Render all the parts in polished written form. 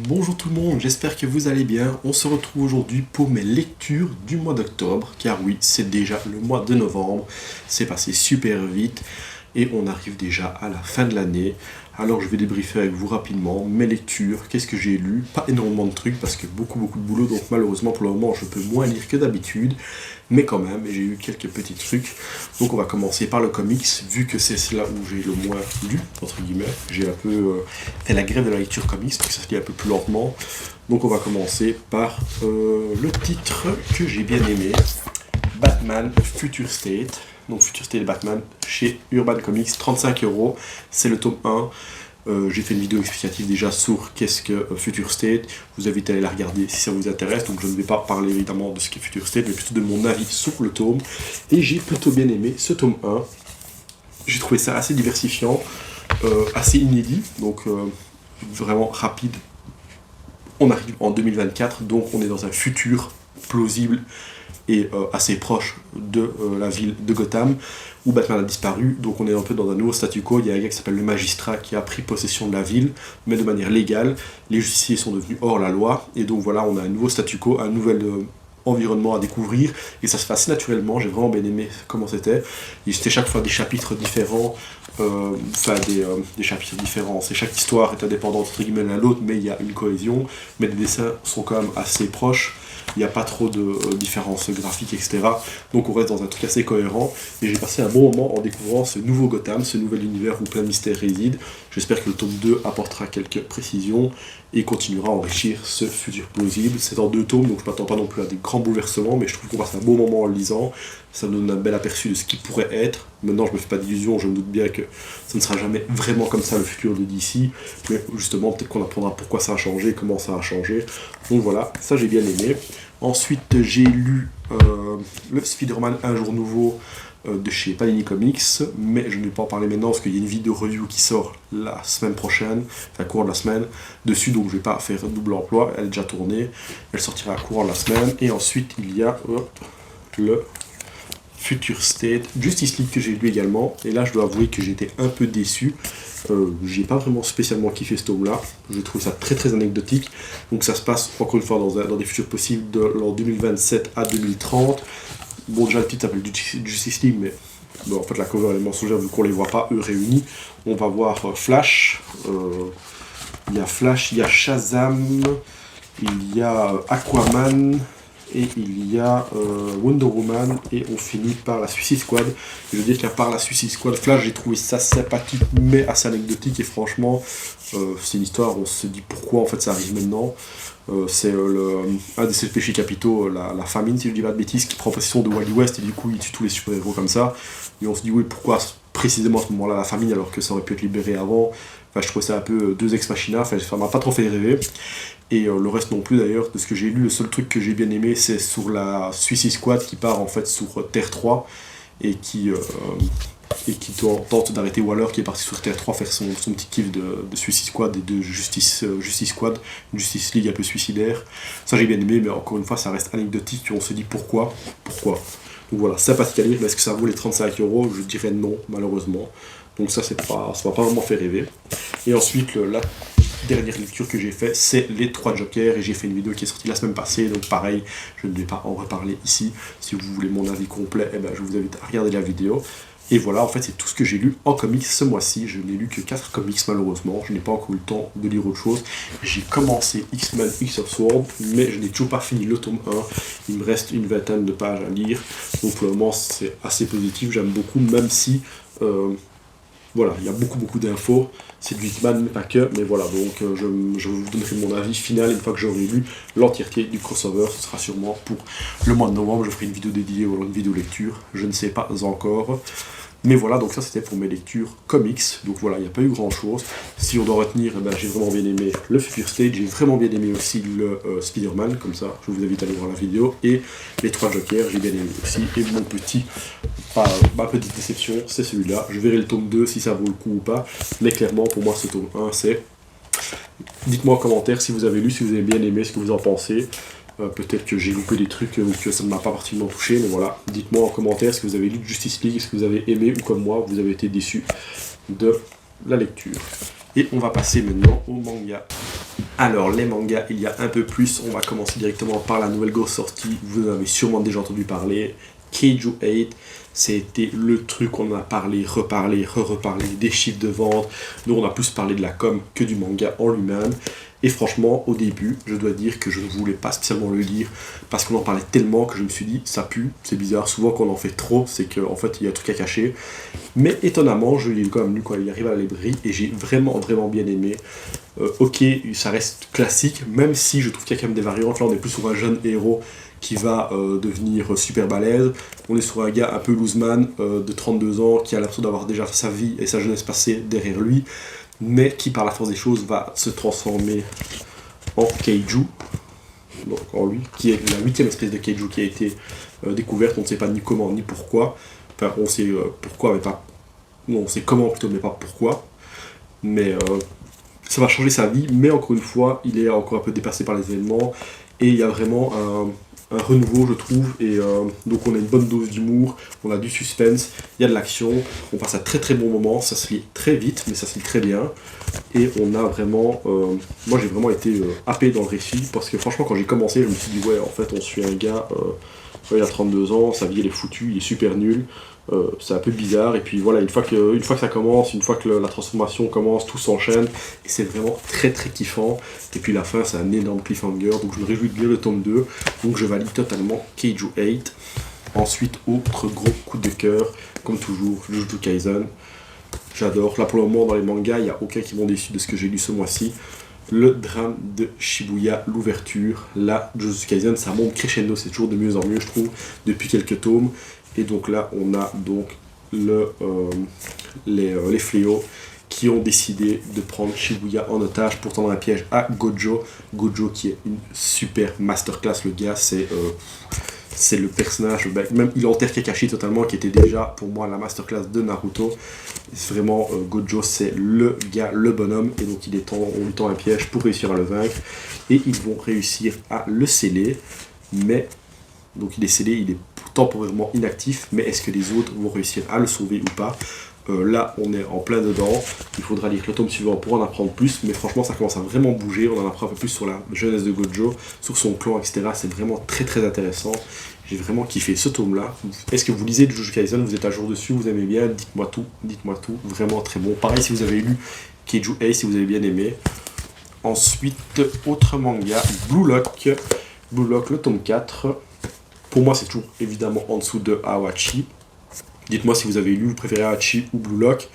Bonjour tout le monde, j'espère que vous allez bien. On se retrouve aujourd'hui pour mes lectures du mois d'octobre, car oui, c'est déjà le mois de novembre, c'est passé super vite et on arrive déjà à la fin de l'année. Alors je vais débriefer avec vous rapidement mes lectures, qu'est-ce que j'ai lu, pas énormément de trucs parce que beaucoup de boulot, donc malheureusement pour le moment je peux moins lire que d'habitude, mais quand même j'ai eu quelques petits trucs. Donc on va commencer par le comics, vu que c'est là où j'ai le moins lu, entre guillemets. J'ai un peu fait la grève de la lecture comics, parce que ça se lit un peu plus lentement. Donc on va commencer par le titre que j'ai bien aimé, Batman Future State. Donc Future State Batman chez Urban Comics, 35€, c'est le tome 1. J'ai fait une vidéo explicative déjà sur qu'est-ce que Future State. Vous invite à aller la regarder si ça vous intéresse. Donc je ne vais pas parler évidemment de ce qu'est Future State, mais plutôt de mon avis sur le tome. Et j'ai plutôt bien aimé ce tome 1. J'ai trouvé ça assez diversifiant, assez inédit, donc vraiment rapide. On arrive en 2024, donc on est dans un futur plausible et assez proche de la ville de Gotham, où Batman a disparu, donc on est un peu dans un nouveau statu quo. Il y a un gars qui s'appelle le magistrat qui a pris possession de la ville, mais de manière légale. Les justiciers sont devenus hors la loi, et donc voilà, on a un nouveau statu quo, un nouvel environnement à découvrir, et ça se fait assez naturellement. J'ai vraiment bien aimé comment c'était. C'était chaque fois des chapitres différents, des chapitres différents, c'est chaque histoire est indépendante entre guillemets l'un l'autre, mais il y a une cohésion, mais les dessins sont quand même assez proches. Il n'y a pas trop de différences graphiques, etc. Donc on reste dans un truc assez cohérent, et j'ai passé un bon moment en découvrant ce nouveau Gotham, ce nouvel univers où plein de mystères résident. J'espère que le tome 2 apportera quelques précisions et continuera à enrichir ce futur plausible. C'est en 2 tomes, donc je ne m'attends pas non plus à des grands bouleversements, mais je trouve qu'on passe un bon moment en le lisant. Ça donne un bel aperçu de ce qui pourrait être. Maintenant, je ne me fais pas d'illusions, je me doute bien que ça ne sera jamais vraiment comme ça le futur de DC, mais justement, peut-être qu'on apprendra pourquoi ça a changé, comment ça a changé. Donc voilà, ça j'ai bien aimé. Ensuite, j'ai lu le Spider-Man Un Jour Nouveau de chez Panini Comics, mais je ne vais pas en parler maintenant parce qu'il y a une vidéo review qui sort la semaine prochaine, enfin courant de la semaine, dessus, donc je ne vais pas faire double emploi, elle est déjà tournée, elle sortira courant de la semaine. Et ensuite, il y a le Future State Justice League que j'ai lu également, et là je dois avouer que j'étais un peu déçu. J'ai pas vraiment spécialement kiffé ce tome là, je trouve ça très anecdotique. Donc ça se passe encore une fois dans des futurs possibles de l'an 2027 à 2030. Bon, déjà le titre s'appelle Justice League, mais bon, en fait la cover elle est mensongère vu qu'on les voit pas eux réunis. On va voir Flash, il y a Flash, il y a Shazam, il y a Aquaman, et il y a Wonder Woman, et on finit par la Suicide Squad. Et je veux dire qu'à part la Suicide Squad, Flash, j'ai trouvé ça sympathique mais assez anecdotique, et franchement c'est une histoire, on se dit pourquoi en fait ça arrive maintenant. C'est un de ses péchés capitaux, la famine si je dis pas de bêtises, qui prend possession de Wally West, et du coup il tue tous les super-héros comme ça, et on se dit oui, pourquoi précisément à ce moment là la famine alors que ça aurait pu être libéré avant. Enfin, je trouvais ça un peu deux ex machina, enfin, ça m'a pas trop fait rêver. Et le reste non plus d'ailleurs, de ce que j'ai lu, le seul truc que j'ai bien aimé, c'est sur la Suicide Squad qui part en fait sur Terre 3, et qui tente d'arrêter Waller qui est parti sur Terre 3 faire son petit kiff de Suicide Squad et de Justice Squad, une Justice League un peu suicidaire. Ça j'ai bien aimé, mais encore une fois ça reste anecdotique, on se dit pourquoi. Donc voilà, sympathique à lire, mais est-ce que ça vaut les 35€? Je dirais non, malheureusement. Donc ça m'a pas vraiment fait rêver. Et ensuite, la dernière lecture que j'ai fait, c'est les 3 Jokers, et j'ai fait une vidéo qui est sortie la semaine passée, donc pareil, je ne vais pas en reparler ici. Si vous voulez mon avis complet, eh ben, je vous invite à regarder la vidéo. Et voilà, en fait, c'est tout ce que j'ai lu en comics ce mois-ci. Je n'ai lu que 4 comics, malheureusement. Je n'ai pas encore eu le temps de lire autre chose. J'ai commencé X-Men X of Sword, mais je n'ai toujours pas fini le tome 1. Il me reste une vingtaine de pages à lire. Donc pour le moment, c'est assez positif. J'aime beaucoup, même si voilà, il y a beaucoup d'infos. C'est du Hitman, mais pas que. Mais voilà, donc je vous donnerai mon avis final une fois que j'aurai lu l'entièreté du crossover. Ce sera sûrement pour le mois de novembre. Je ferai une vidéo dédiée ou une vidéo lecture. Je ne sais pas encore. Mais voilà, donc ça c'était pour mes lectures comics. Donc voilà, il n'y a pas eu grand chose. Si on doit retenir, eh ben, j'ai vraiment bien aimé le Future State, j'ai vraiment bien aimé aussi le Spider-Man, comme ça je vous invite à aller voir la vidéo. Et les 3 Jokers, j'ai bien aimé aussi. Et ma petite déception, c'est celui-là. Je verrai le tome 2 si ça vaut le coup ou pas. Mais clairement, pour moi, ce tome 1, c'est... Dites-moi en commentaire si vous avez lu, si vous avez bien aimé, ce que vous en pensez. Peut-être que j'ai loupé des trucs ou que ça ne m'a pas particulièrement touché, mais voilà, dites-moi en commentaire ce que vous avez lu de Justice League, ce que vous avez aimé ou comme moi, vous avez été déçu de la lecture. Et on va passer maintenant au manga. Alors les mangas, il y a un peu plus, on va commencer directement par la nouvelle grosse sortie, vous en avez sûrement déjà entendu parler, Keiju 8, c'était le truc, on en a parlé, reparlé, re-reparlé, des chiffres de vente, nous on a plus parlé de la com que du manga en lui-même, et franchement au début, je dois dire que je ne voulais pas spécialement le lire, parce qu'on en parlait tellement que je me suis dit, ça pue, c'est bizarre, souvent quand on en fait trop, c'est qu'en fait il y a un truc à cacher, mais étonnamment, je l'ai quand même lu quand il arrive à la librairie, et j'ai vraiment bien aimé. Ok, ça reste classique, même si je trouve qu'il y a quand même des variantes. Là, on est plus sur un jeune héros qui va devenir super balèze. On est sur un gars un peu loseman de 32 ans qui a l'impression d'avoir déjà sa vie et sa jeunesse passée derrière lui, mais qui par la force des choses va se transformer en Keiju. Donc en lui, qui est la 8e espèce de Keiju qui a été découverte. On ne sait pas ni comment ni pourquoi. Enfin, on sait pourquoi, mais pas. Non, on sait comment plutôt, mais pas pourquoi. Mais ça va changer sa vie, mais encore une fois, il est encore un peu dépassé par les événements, et il y a vraiment un renouveau, je trouve, et donc on a une bonne dose d'humour, on a du suspense, il y a de l'action, on passe à très bons moments, ça se lit très vite, mais ça se lit très bien, et on a vraiment, moi j'ai vraiment été happé dans le récit, parce que franchement quand j'ai commencé, je me suis dit ouais, en fait on suit un gars, il a 32 ans, sa vie elle est foutue, il est super nul, c'est un peu bizarre, et puis voilà, une fois que ça commence, une fois que la transformation commence, tout s'enchaîne, et c'est vraiment très kiffant, et puis la fin c'est un énorme cliffhanger, donc je me réjouis de lire le tome 2, donc je valide totalement Keiju 8. Ensuite, autre gros coup de cœur, comme toujours, Jujutsu Kaisen, j'adore, là pour le moment dans les mangas, il n'y a aucun qui m'ont déçu de ce que j'ai lu ce mois-ci. Le drame de Shibuya, l'ouverture, là, Jujutsu Kaisen, ça monte crescendo, c'est toujours de mieux en mieux, je trouve, depuis quelques tomes. Et donc là, on a donc les fléaux qui ont décidé de prendre Shibuya en otage pour tendre un piège à Gojo. Gojo qui est une super masterclass, le gars, c'est le personnage, même il enterre Kakashi totalement, qui était déjà pour moi la masterclass de Naruto. Vraiment, Gojo c'est le gars, le bonhomme, et donc on lui tend un piège pour réussir à le vaincre, et ils vont réussir à le sceller, mais donc il est scellé, il est temporairement inactif, mais est-ce que les autres vont réussir à le sauver ou pas? Là, on est en plein dedans, il faudra lire le tome suivant pour en apprendre plus, mais franchement, ça commence à vraiment bouger, on en apprend un peu plus sur la jeunesse de Gojo, sur son clan, etc. C'est vraiment très intéressant, j'ai vraiment kiffé ce tome-là. Est-ce que vous lisez Jujutsu Kaisen, vous êtes à jour dessus, vous aimez bien? Dites-moi tout, vraiment très bon. Pareil si vous avez lu Keiju Ace, si vous avez bien aimé. Ensuite, autre manga, Blue Lock, le tome 4. Pour moi, c'est toujours évidemment en dessous de Awachi. Dites-moi si vous avez lu, vous préférez Awachi ou Blue Lock.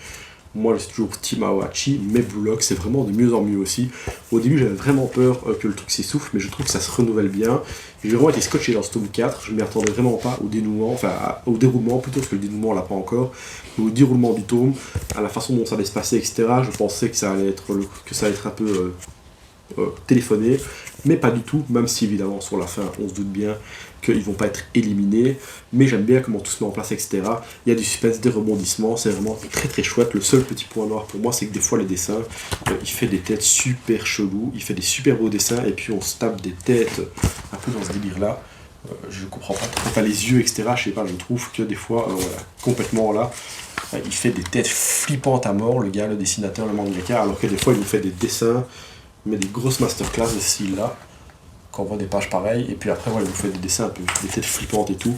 Moi, je suis toujours Team Awachi, mais Blue Lock, c'est vraiment de mieux en mieux aussi. Au début, j'avais vraiment peur que le truc s'essouffle, mais je trouve que ça se renouvelle bien. J'ai vraiment été scotché dans ce tome 4. Je ne m'y attendais vraiment pas au dénouement, enfin au déroulement plutôt, parce que le dénouement, on l'a pas encore. Au déroulement du tome, à la façon dont ça allait se passer, etc. Je pensais que ça allait être un peu téléphoné, mais pas du tout, même si évidemment sur la fin on se doute bien qu'ils vont pas être éliminés, mais j'aime bien comment tout se met en place, etc. Il y a du suspense, des rebondissements, c'est vraiment très chouette. Le seul petit point noir pour moi, c'est que des fois les dessins, il fait des têtes super cheloues, il fait des super beaux dessins, et puis on se tape des têtes un peu dans ce délire là. Je comprends pas trop, enfin les yeux, etc. Je sais pas, je trouve que des fois, complètement là, il fait des têtes flippantes à mort, le gars, le dessinateur, le mangaka, alors que des fois il nous fait des dessins, mais des grosses masterclass de ce style-là, quand on voit des pages pareilles, et puis après, voilà, il vous fait des dessins un peu, des têtes flippantes et tout.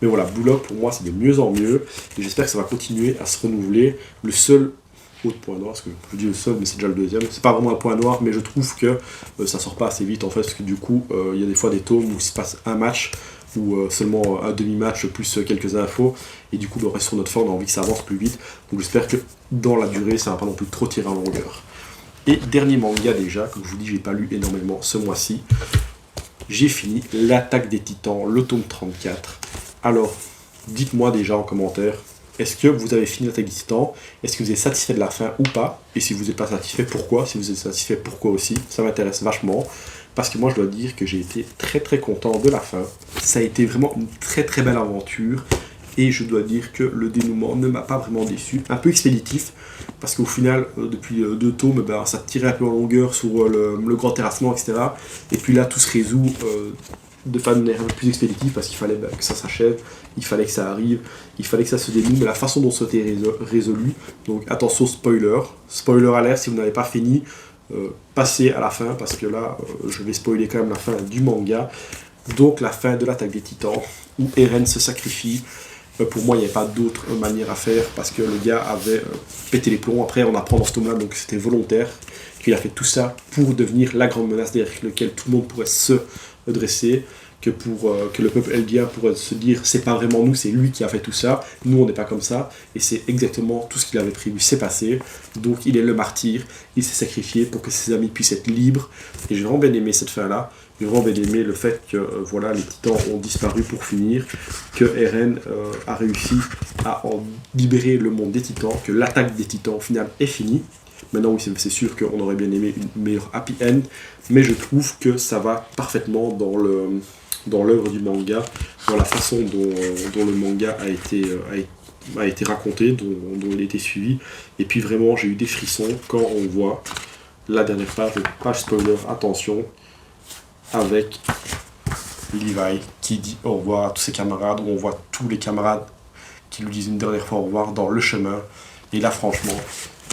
Mais voilà, Blue Lock, pour moi, c'est de mieux en mieux, et j'espère que ça va continuer à se renouveler. Le seul autre point noir, parce que je dis le seul, mais c'est déjà le deuxième, c'est pas vraiment un point noir, mais je trouve que ça sort pas assez vite, en fait, parce que du coup, il y a des fois des tomes où il se passe un match, ou seulement un demi-match plus quelques infos, et du coup, le reste sur notre fin, on a envie que ça avance plus vite, donc j'espère que dans la durée, ça va pas non plus trop tirer en longueur. Et dernier manga déjà, comme je vous dis, j'ai pas lu énormément ce mois-ci. J'ai fini l'Attaque des Titans, le tome 34. Alors, dites-moi déjà en commentaire, est-ce que vous avez fini l'Attaque des Titans? Est-ce que vous êtes satisfait de la fin ou pas? Et si vous n'êtes pas satisfait, pourquoi? Si vous êtes satisfait, pourquoi aussi? Ça m'intéresse vachement. Parce que moi, je dois dire que j'ai été très content de la fin. Ça a été vraiment une très belle aventure. Et je dois dire que le dénouement ne m'a pas vraiment déçu. Un peu expéditif, parce qu'au final, depuis 2 tomes, ça tirait un peu en longueur sur le grand terrassement, etc. Et puis là, tout se résout de manière un peu plus expéditive parce qu'il fallait que ça s'achève, il fallait que ça arrive, il fallait que ça se dénoue, mais la façon dont c'était résolu, donc attention spoiler alert si vous n'avez pas fini, passez à la fin parce que là je vais spoiler quand même la fin du manga, donc la fin de l'attaque des titans où Eren se sacrifie. Pour moi il n'y avait pas d'autre manière à faire parce que le gars avait pété les plombs. Après on apprend dans ce tome-là donc c'était volontaire, qu'il a fait tout ça pour devenir la grande menace derrière laquelle tout le monde pourrait se dresser, que le peuple eldien pourrait se dire c'est pas vraiment nous, c'est lui qui a fait tout ça, nous on n'est pas comme ça, et c'est exactement tout ce qu'il avait prévu s'est passé. Donc il est le martyr, il s'est sacrifié pour que ses amis puissent être libres, et j'ai vraiment bien aimé cette fin là. J'ai vraiment bien aimé le fait que voilà, les titans ont disparu pour finir, que Eren a réussi à en libérer le monde des titans, que l'attaque des titans au final est finie. Maintenant, oui, c'est sûr qu'on aurait bien aimé une meilleure happy end, mais je trouve que ça va parfaitement dans l'œuvre du manga, dans la façon dont le manga a été raconté, dont il a été suivi. Et puis vraiment, j'ai eu des frissons quand on voit la dernière page, page spoiler, attention, avec Levi qui dit au revoir à tous ses camarades, où on voit tous les camarades qui lui disent une dernière fois au revoir dans le chemin. Et là, franchement,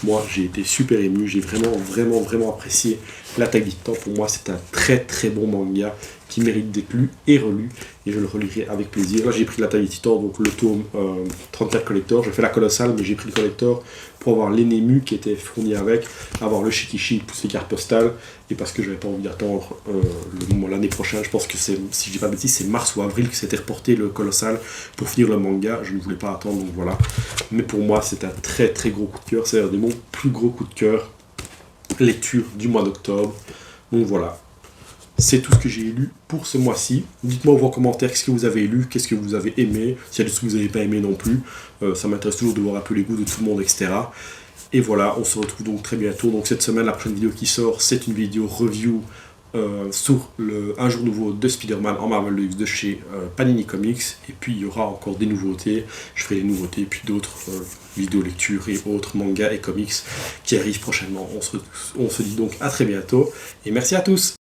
moi j'ai été super ému, j'ai vraiment apprécié l'attaque des titans. Pour moi c'est un très bon manga qui mérite d'être lu et relu, et je le relirai avec plaisir. Là j'ai pris l'attaque des titans, donc le tome 34 collector, je fais la colossale mais j'ai pris le collector pour avoir l'ennemi qui était fourni avec, avoir le shikishi plus les cartes postales, et parce que j'avais pas envie d'attendre l'année prochaine. Je pense que c'est, si je dis pas de bêtises, c'est mars ou avril que s'était reporté le colossal pour finir le manga, je ne voulais pas attendre, donc voilà. Mais pour moi c'est un très gros coup de cœur, c'est un de mon plus gros coup de cœur lecture du mois d'octobre. Donc voilà, c'est tout ce que j'ai lu pour ce mois-ci. Dites-moi dans vos commentaires qu'est-ce que vous avez lu, qu'est-ce que vous avez aimé, s'il y a des trucs que vous n'avez pas aimé non plus. Ça m'intéresse toujours de voir un peu les goûts de tout le monde, etc. Et voilà, on se retrouve donc très bientôt. Donc cette semaine, la prochaine vidéo qui sort, c'est une vidéo review sur Un jour nouveau de Spider-Man en Marvel Deluxe de chez Panini Comics. Et puis il y aura encore des nouveautés, je ferai des nouveautés, et puis d'autres vidéos lecture et autres mangas et comics qui arrivent prochainement. On se dit donc à très bientôt, et merci à tous.